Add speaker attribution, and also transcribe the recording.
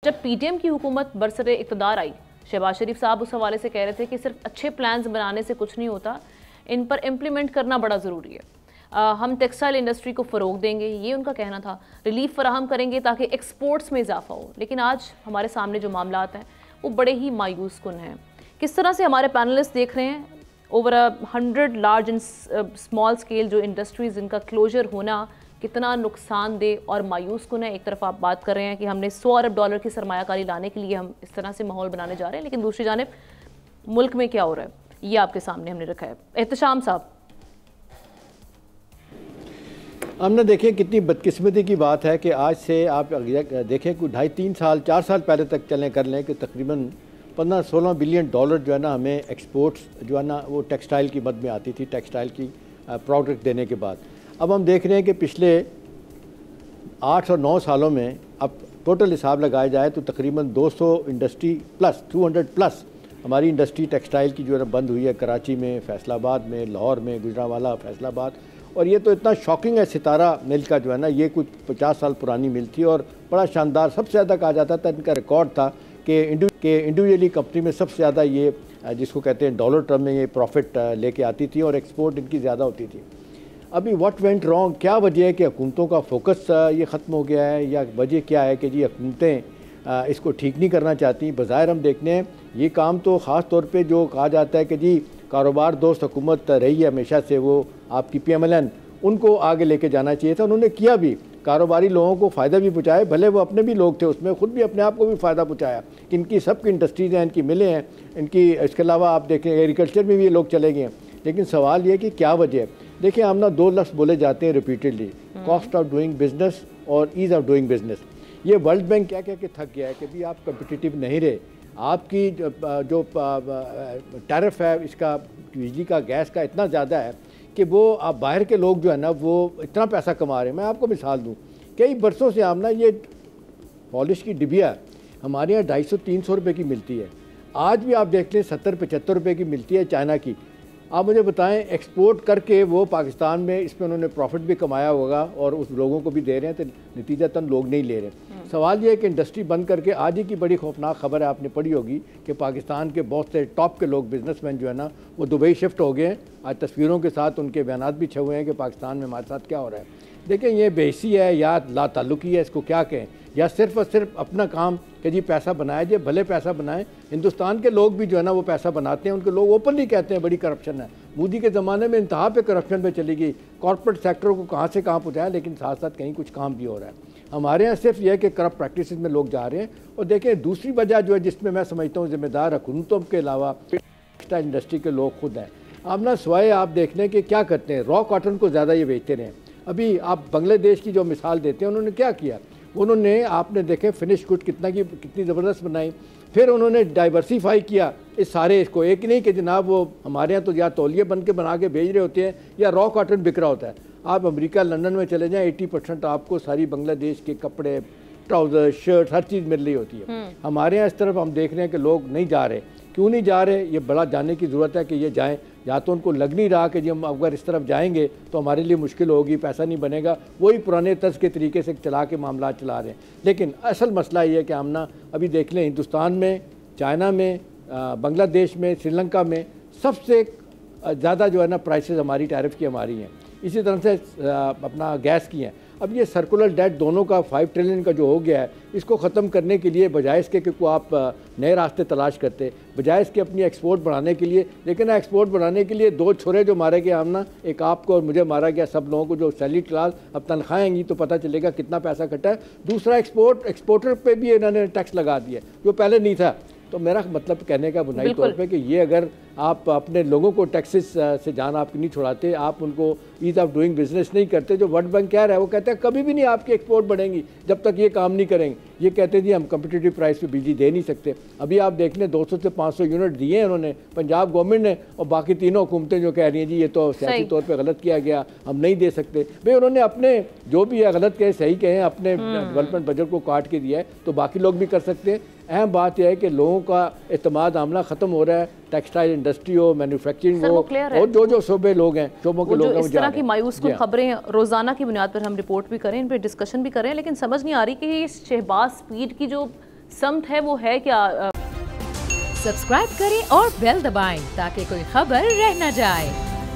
Speaker 1: जब पीटीएम की हुकूमत बरसरे इक़्तिदार आई, शहबाज शरीफ साहब उस हवाले से कह रहे थे कि सिर्फ अच्छे प्लान्स बनाने से कुछ नहीं होता, इन पर इम्प्लीमेंट करना बड़ा ज़रूरी है। हम टेक्सटाइल इंडस्ट्री को फ़रोग देंगे, ये उनका कहना था। रिलीफ फराहम करेंगे ताकि एक्सपोर्ट्स में इजाफा हो। लेकिन आज हमारे सामने जो मामलात हैं वो बड़े ही मायूस कुन हैं। किस तरह से हमारे पैनलिस्ट देख रहे हैं over 100 large and small scale जो इंडस्ट्रीज़, इनका क्लोजर होना कितना नुकसानदेह और मायूस कुन है। एक तरफ आप बात कर रहे हैं कि हमने $100 अरब की सरमायाकारी लाने के लिए हम इस तरह से माहौल बनाने जा रहे हैं, लेकिन दूसरी जानिब मुल्क में क्या हो रहा है ये आपके सामने हमने रखा है। एहतशाम साहब,
Speaker 2: हमने देखें कितनी बदकिस्मती की बात है कि आज से आप देखें कि 2.5-3 साल 4 साल पहले तक चलें कर लें कि तकरीबन 15-16 बिलियन डॉलर जो है ना हमें एक्सपोर्ट्स जो है ना वो टेक्सटाइल की मद में आती थी, टेक्सटाइल की प्रोडक्ट देने के बाद। अब हम देख रहे हैं कि पिछले 8 और 9 सालों में अब टोटल हिसाब लगाया जाए तो तकरीबन 200 इंडस्ट्री प्लस 200 प्लस हमारी इंडस्ट्री टेक्सटाइल की जो है बंद हुई है। कराची में, फैसलाबाद में, लाहौर में, गुजरांवाला, फैसलाबाद। और ये तो इतना शॉकिंग है, सितारा मिल का जो है ना ये कुछ 50 साल पुरानी मिल थी और बड़ा शानदार, सबसे ज़्यादा कहा जाता था, इनका रिकॉर्ड था कि इंडिविजुअली कंपनी में सबसे ज़्यादा ये जिसको कहते हैं डॉलर टर्म में ये प्रॉफिट लेके आती थी और एक्सपोर्ट इनकी ज़्यादा होती थी। अभी व्हाट वेंट रॉन्ग, क्या वजह है कि हुकूमतों का फोकस ये ख़त्म हो गया है या वजह क्या है कि जी हुकूमतें इसको ठीक नहीं करना चाहती। बज़ाहिर हम देखने हैं ये काम तो ख़ास तौर पे जो कहा जाता है कि जी कारोबार दोस्त हुकूमत रही है हमेशा से, वो आपकी PMLN, उनको आगे लेके जाना चाहिए था। उन्होंने किया भी, कारोबारी लोगों को फ़ायदा भी पहुँचाया, भले वो अपने भी लोग थे उसमें, ख़ुद भी अपने आप को भी फ़ायदा पहुँचाया। इनकी सबकी इंडस्ट्रीज़ हैं, इनकी मिलें हैं, इनकी इसके अलावा आप देखें एग्रीकल्चर में भी ये लोग चले गए हैं। लेकिन सवाल ये कि क्या वजह है। देखिए हम ना 2 लफ्ज़ बोले जाते हैं repeatedly, cost of doing business और ईज़ ऑफ डूइंग बिजनेस। ये वर्ल्ड बैंक क्या कह के थक गया है कि भी आप कम्पिटिटिव नहीं रहे। आपकी जो टैरिफ है इसका, बिजली का, गैस का इतना ज़्यादा है कि वो आप बाहर के लोग जो है ना वो इतना पैसा कमा रहे हैं। मैं आपको मिसाल दूँ, कई बरसों से हम ना ये पॉलिश की डिबिया हमारे यहाँ 250-300 रुपये की मिलती है। आज भी आप देख लें 70-75 रुपये की मिलती है चाइना की। आप मुझे बताएं, एक्सपोर्ट करके वो पाकिस्तान में इसमें उन्होंने प्रॉफिट भी कमाया होगा और उस लोगों को भी दे रहे हैं, तो नतीजतन लोग नहीं ले रहे। सवाल ये है कि इंडस्ट्री बंद करके, आज ही की बड़ी खौफनाक खबर है, आपने पढ़ी होगी कि पाकिस्तान के बहुत से टॉप के लोग, बिजनेसमैन जो है ना वो दुबई शिफ्ट हो गए हैं। आज तस्वीरों के साथ उनके बयानात भी छपे हुए हैं कि पाकिस्तान में हमारे साथ क्या हो रहा है। देखें ये बेइज्जती है या लाताल्लुकी है, इसको क्या कहें, या सिर्फ और सिर्फ अपना काम कि जी पैसा बनाया जाए, भले पैसा बनाएं। हिंदुस्तान के लोग भी जो है ना वो पैसा बनाते हैं, उनके लोग ओपनली कहते हैं बड़ी करप्शन है। मोदी के ज़माने में इंतहा पे करप्शन पे चली गई, कॉर्पोरेट सेक्टर को कहाँ से कहाँ पहुँचाया, लेकिन साथ साथ कहीं कुछ काम भी हो रहा है। हमारे यहाँ सिर्फ यह है कि करप्ट प्रैक्टिस में लोग जा रहे हैं। और देखें दूसरी वजह जो है जिसमें मैं समझता हूँ जिम्मेदार हुकूमतों के अलावा टेक्सटाइल इंडस्ट्री के लोग खुद हैं। आप ना स्वयं आप देख लें कि क्या करते हैं, रॉ कॉटन को ज़्यादा ये बेचते रहे। अभी आप बांग्लादेश की जो मिसाल देते हैं, उन्होंने क्या किया, उन्होंने आपने देखें फिनिश गुड कितनी ज़बरदस्त बनाई। फिर उन्होंने डाइवर्सिफाई किया इस सारे इसको, एक नहीं कि जनाब वो हमारे यहाँ तो या तौलिए बन के बना के भेज रहे होते हैं या रॉ कॉटन बिक रहा होता है। आप अमेरिका, लंदन में चले जाएं, 80% आपको सारी बांग्लादेश के कपड़े, ट्राउज़र, शर्ट, हर चीज़ मिल रही होती है। हमारे यहाँ इस तरफ हम देख रहे हैं कि लोग नहीं जा रहे। क्यों नहीं जा रहे, ये बड़ा जानने की ज़रूरत है कि ये जाएँ। या तो उनको लग नहीं रहा कि जी हम अगर इस तरफ जाएंगे तो हमारे लिए मुश्किल होगी, पैसा नहीं बनेगा, वही पुराने तर्ज के तरीके से चला के मामला चला रहे हैं। लेकिन असल मसला ये है कि हम ना अभी देख लें हिंदुस्तान में, चाइना में, बांग्लादेश में, श्रीलंका में सबसे ज़्यादा जो है ना प्राइसेस हमारी टैरिफ की हमारी हैं। इसी तरह से अपना गैस की हैं। अब ये सर्कुलर डेट दोनों का 5 ट्रिलियन का जो हो गया है, इसको ख़त्म करने के लिए बजाय इसके कि आप नए रास्ते तलाश करते, बजाय इसके अपनी एक्सपोर्ट बढ़ाने के लिए। लेकिन एक्सपोर्ट बढ़ाने के लिए 2 छोरे जो मारे गए हम ना, एक आपको और मुझे मारा गया, सब लोगों को जो सैलरी क्लास अब तनख्वाहें आएंगी तो पता चलेगा कितना पैसा कटा है। दूसरा एक्सपोर्टर पे भी इन्होंने टैक्स लगा दिया जो पहले नहीं था। तो मेरा मतलब कहने का बुनियादी तौर पे कि ये अगर आप अपने लोगों को टैक्सेस से जान आपकी नहीं छुड़ाते, आप उनको ईज़ ऑफ डूइंग बिजनेस नहीं करते, जो वर्ल्ड बैंक कह रहा है वो कहते हैं कभी भी नहीं आपकी एक्सपोर्ट बढ़ेंगी जब तक ये काम नहीं करेंगे। ये कहते हैं जी हम कम्पिटिटिव प्राइस पे बिजली दे नहीं सकते। अभी आप देख लें 200 से 500 यूनिट दिए हैं उन्होंने पंजाब गवर्नमेंट ने, और बाकी तीनों हुकूमतें जो कह रही हैं जी ये तो सियासी तौर पर गलत किया गया, हम नहीं दे सकते। भाई उन्होंने अपने जो भी है गलत कहे सही कहें, अपने डेवलपमेंट बजट को काट के दिया है तो बाकी लोग भी कर सकते हैं। अहम बात यह है कि लोगों का एतमाद आमना ख़त्म हो रहा है, टेक्सटाइल इंडस्ट्री हो, मैन्युफैक्चरिंग हो, और जो शोबे लोग हैं, शोबों के लोग हैं,
Speaker 1: इस तरह की मायूस कुन खबरें रोज़ाना की बुनियाद पर हम रिपोर्ट भी करें, इन पर डिस्कशन भी करें, लेकिन समझ नहीं आ रही कि ये शहबाज स्पीड की जो समत है वो है क्या।
Speaker 3: सब्सक्राइब करें और बेल दबाएं ताकि कोई खबर रह न जाए।